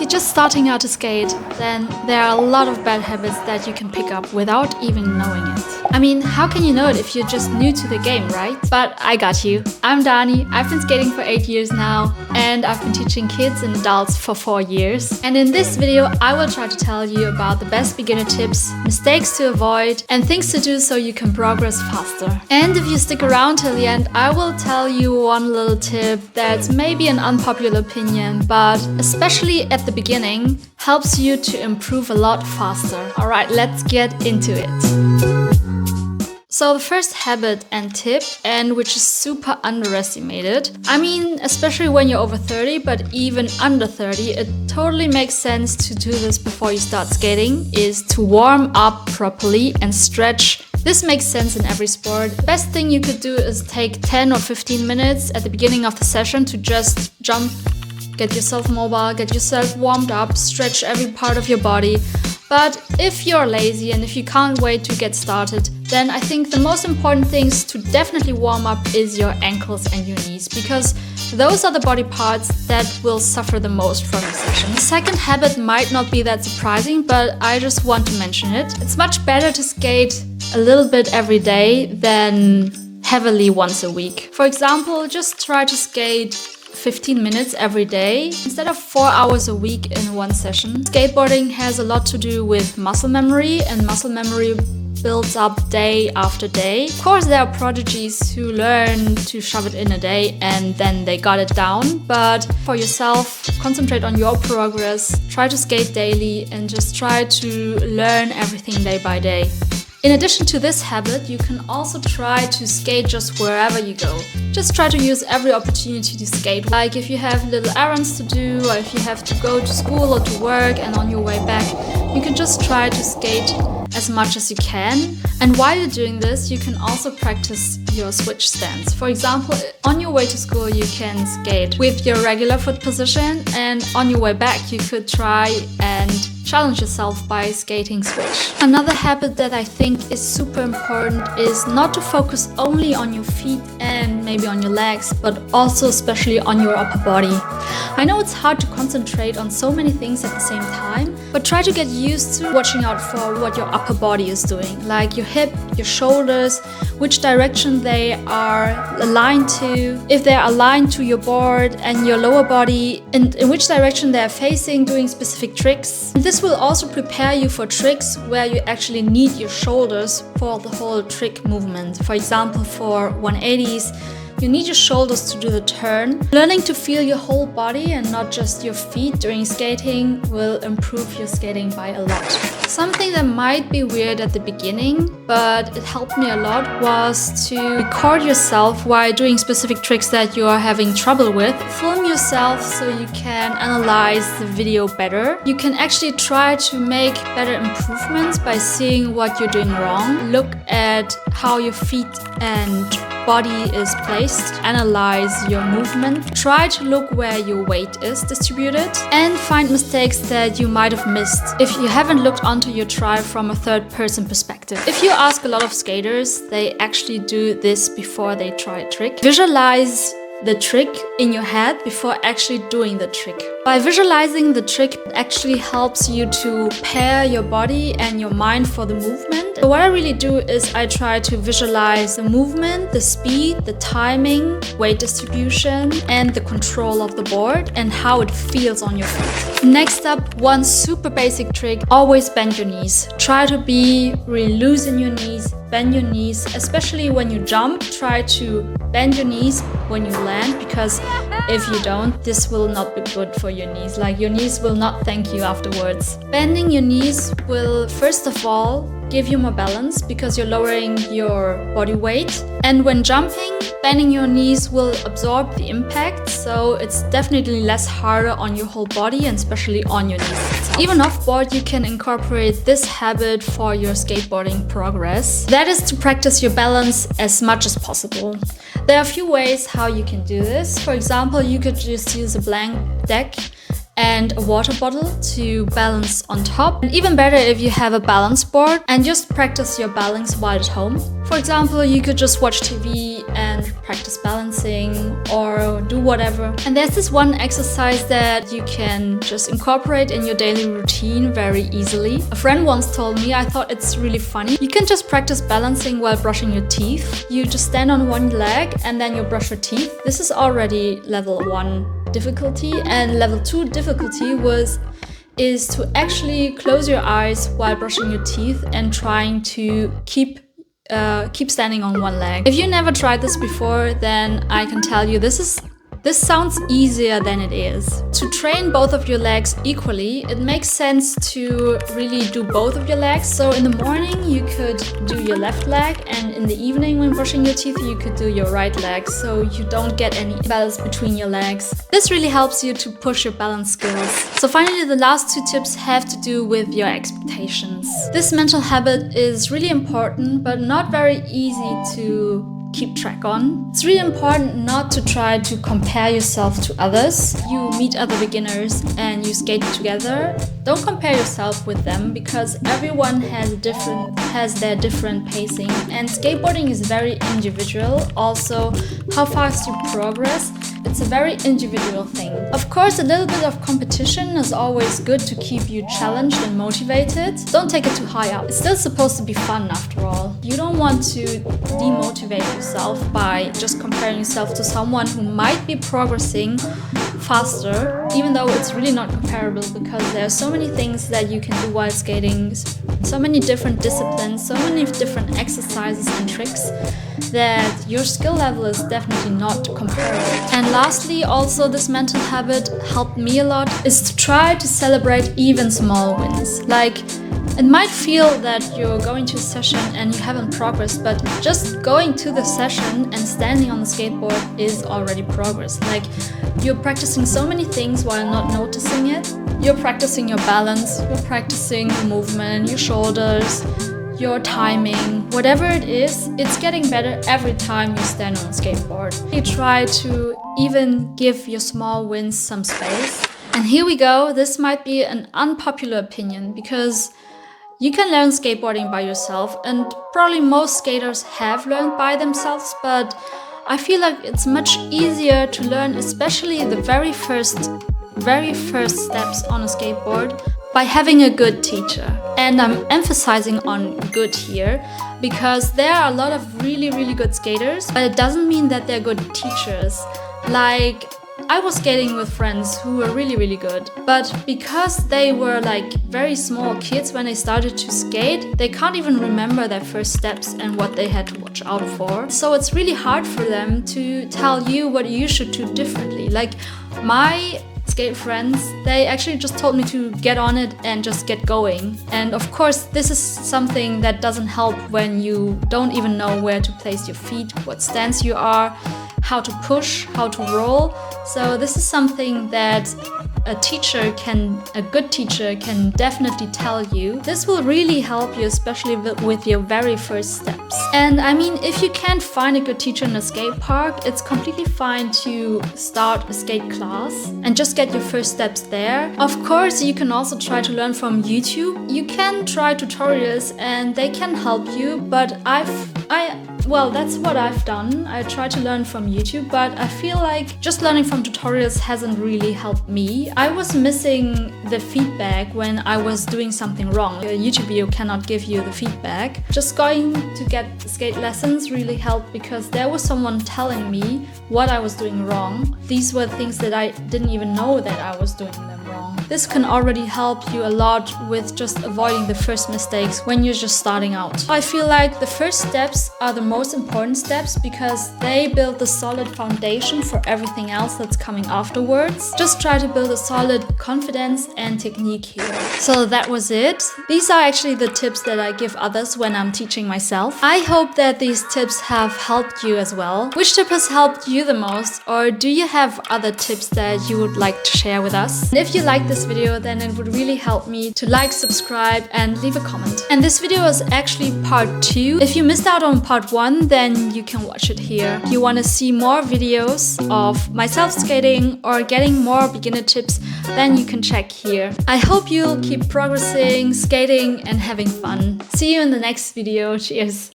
you're just starting out to skate, then there are a lot of bad habits that you can pick up without even knowing it. I mean, how can you know it if you're just new to the game, right? But I got you. I'm Dani. I've been skating for 8 years now, and I've been teaching kids and adults for 4 years. And in this video, I will try to tell you about the best beginner tips, mistakes to avoid, and things to do so you can progress faster. And if you stick around till the end, I will tell you one little tip that's maybe an unpopular opinion, but especially at the beginning, helps you to improve a lot faster. Alright, let's get into it. So the first habit and tip, and which is super underestimated, I mean, especially when you're over 30, but even under 30, it totally makes sense to do this before you start skating, is to warm up properly and stretch. This makes sense in every sport. The best thing you could do is take 10 or 15 minutes at the beginning of the session to just jump, get yourself mobile, get yourself warmed up, stretch every part of your body. But if you're lazy and if you can't wait to get started, then I think the most important things to definitely warm up is your ankles and your knees, because those are the body parts that will suffer the most from the session. The second habit might not be that surprising, but I just want to mention it. It's much better to skate a little bit every day than heavily once a week. For example, just try to skate 15 minutes every day instead of 4 hours a week in one session. Skateboarding has a lot to do with muscle memory, and muscle memory builds up day after day. Of course, there are prodigies who learn to shove it in a day and then they got it down, but for yourself, concentrate on your progress, try to skate daily and just try to learn everything day by day. In addition to this habit, you can also try to skate just wherever you go. Just try to use every opportunity to skate. Like if you have little errands to do, or if you have to go to school or to work and on your way back, you can just try to skate as much as you can. And while you're doing this, you can also practice your switch stance. For example, on your way to school, you can skate with your regular foot position, and on your way back, you could try and challenge yourself by skating switch. Another habit that I think is super important is not to focus only on your feet and maybe on your legs, but also especially on your upper body. I know it's hard to concentrate on so many things at the same time, but try to get used to watching out for what your upper body is doing, like your hip, your shoulders, which direction they are aligned to, if they're aligned to your board and your lower body, and in which direction they're facing, doing specific tricks. This will also prepare you for tricks where you actually need your shoulders for the whole trick movement. For example, for 180s, you need your shoulders to do the turn. Learning to feel your whole body and not just your feet during skating will improve your skating by a lot. Something that might be weird at the beginning, but it helped me a lot, was to record yourself while doing specific tricks that you are having trouble with. Film yourself so you can analyze the video better. You can actually try to make better improvements by seeing what you're doing wrong. Look at how your feet and body is placed, analyze your movement, try to look where your weight is distributed, and find mistakes that you might have missed if you haven't looked onto your try from a third-person perspective. If you ask a lot of skaters, they actually do this before they try a trick. Visualize the trick in your head before actually doing the trick. By visualizing the trick, it actually helps you to prepare your body and your mind for the movement. So what I really do is I try to visualize the movement, the speed, the timing, weight distribution, and the control of the board and how it feels on your feet. Next up, one super basic trick, always bend your knees. Try to be really loose in your knees, bend your knees, especially when you jump. Try to bend your knees when you land, because if you don't, this will not be good for your knees. Like, your knees will not thank you afterwards. Bending your knees will, first of all, give you more balance because you're lowering your body weight. And when jumping, bending your knees will absorb the impact, so it's definitely less harder on your whole body and especially on your knees. Even off-board, you can incorporate this habit for your skateboarding progress. That is to practice your balance as much as possible. There are a few ways how you can do this. For example, you could just use a blank deck and a water bottle to balance on top. And even better if you have a balance board and just practice your balance while at home. For example, you could just watch TV and practice balancing, or do whatever. And there's this one exercise that you can just incorporate in your daily routine very easily. A friend once told me, I thought it's really funny. You can just practice balancing while brushing your teeth. You just stand on one leg and then you brush your teeth. This is already level 1 difficulty, and level 2 difficulty is to actually close your eyes while brushing your teeth and trying to keep standing on one leg. If you never tried this before, then I can tell you this sounds easier than it is. To train both of your legs equally, it makes sense to really do both of your legs. So in the morning you could do your left leg, and in the evening when brushing your teeth you could do your right leg, so you don't get any imbalance between your legs. This really helps you to push your balance skills. So finally, the last 2 tips have to do with your expectations. This mental habit is really important, but not very easy to keep track on. It's really important not to try to compare yourself to others. You meet other beginners and you skate together. Don't compare yourself with them, because everyone has their different pacing, and skateboarding is very individual. Also, how fast you progress, it's a very individual thing. Of course, a little bit of competition is always good to keep you challenged and motivated. Don't take it too high up. It's still supposed to be fun after all. You don't want to demotivate yourself by just comparing yourself to someone who might be progressing faster, even though it's really not comparable, because there are so many things that you can do while skating, so many different disciplines, so many different exercises and tricks, that your skill level is definitely not comparable. And lastly, also this mental habit helped me a lot, is to try to celebrate even small wins. Like, it might feel that you're going to a session and you haven't progressed, but just going to the session and standing on the skateboard is already progress. Like, you're practicing so many things while not noticing it. You're practicing your balance, you're practicing your movement, your shoulders, your timing, whatever it is, it's getting better every time you stand on a skateboard. You try to even give your small wins some space. And here we go, this might be an unpopular opinion, because you can learn skateboarding by yourself, and probably most skaters have learned by themselves, but I feel like it's much easier to learn, especially the very first steps on a skateboard, by having a good teacher. And I'm emphasizing on good here, because there are a lot of really, really good skaters, but it doesn't mean that they're good teachers. Like, I was skating with friends who were really, really good, but because they were like very small kids when they started to skate, they can't even remember their first steps and what they had to watch out for. So it's really hard for them to tell you what you should do differently. Like, my skate friends, they actually just told me to get on it and just get going. And of course, this is something that doesn't help when you don't even know where to place your feet, what stance you are, how to push, how to roll. So this is something that a good teacher can definitely tell you. This will really help you, especially with your very first steps. And I mean, if you can't find a good teacher in a skate park, it's completely fine to start a skate class and just get your first steps there. Of course, you can also try to learn from YouTube. You can try tutorials and they can help you, but well, that's what I've done. I try to learn from YouTube, but I feel like just learning from tutorials hasn't really helped me. I was missing the feedback when I was doing something wrong. A YouTube video cannot give you the feedback. Just going to get skate lessons really helped, because there was someone telling me what I was doing wrong. These were things that I didn't even know that I was doing them wrong. This can already help you a lot with just avoiding the first mistakes when you're just starting out. I feel like the first steps are the most important steps, because they build the solid foundation for everything else that's coming afterwards. Just try to build a solid confidence and technique here. So that was it. These are actually the tips that I give others when I'm teaching myself. I hope that these tips have helped you as well. Which tip has helped you the most, or do you have other tips that you would like to share with us? And if you like this video, then it would really help me to like, subscribe and leave a comment. And this video is actually part 2. If you missed out on part 1, then you can watch it here. If you want to see more videos of myself skating or getting more beginner tips, then you can check here. I hope you'll keep progressing, skating and having fun. See you in the next video. Cheers!